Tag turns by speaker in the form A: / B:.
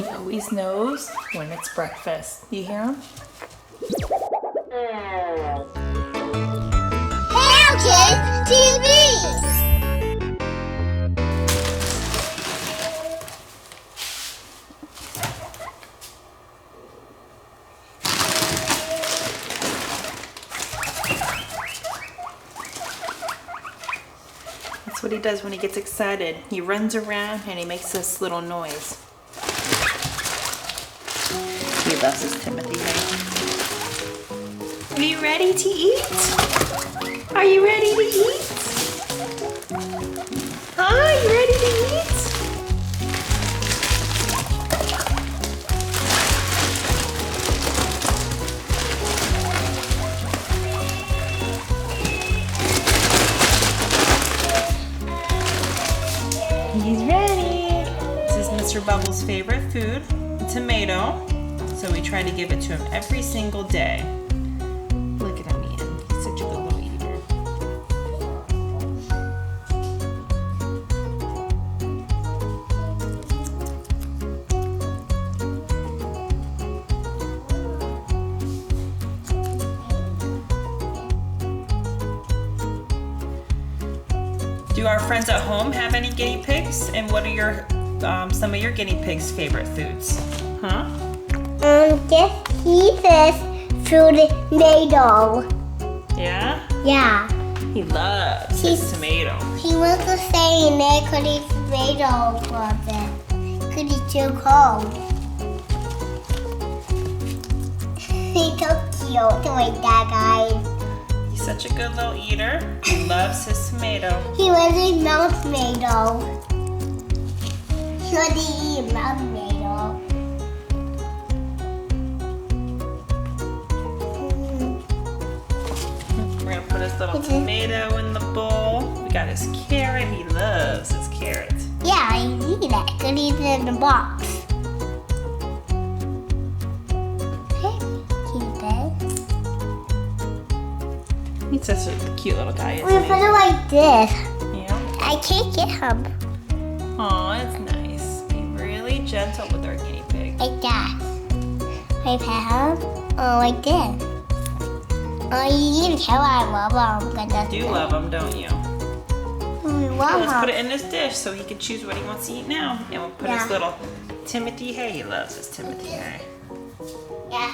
A: He always knows when it's breakfast. You hear him?
B: Hey Kids TV!
A: That's what he does when he gets excited. He runs around and he makes this little noise. He loves his Timothy hay. Are you ready to eat? Are you ready to eat? Huh? You ready to eat? He's ready. This is Mr. Bubble's favorite food, a tomato. So we try to give it to him every single day. Look at him eating. He's such a good little eater. Do our friends at home have any guinea pigs? And what are your some of your guinea pigs' favorite foods? Huh?
B: Just eat this tomato.
A: Yeah?
B: Yeah.
A: He loves his tomato.
B: He wants to stay in there because he's tomato for a bit. Because it's too cold. He's so cute like that, guys.
A: He's such a good little eater. He loves his tomato.
B: He really loves tomato. He really eats tomato.
A: We're gonna put his little tomato in the bowl. We got his carrot. He loves his carrot.
B: Yeah, I eat it because he's in the box. Hey, keep it.
A: He's such a cute little guy,
B: We
A: isn't
B: put
A: he?
B: it like this.
A: Yeah.
B: I can't get him
A: Aw, it's nice. Be really gentle with our guinea pig.
B: like that. I pet him like this. Oh, you can tell I love him.
A: You do love him, don't you?
B: We
A: Well,
B: love
A: let's
B: him.
A: put it in this dish so he can choose what he wants to eat now. And we'll put his
B: Yeah.
A: little Timothy hay. He loves his Timothy hay.
B: Yeah.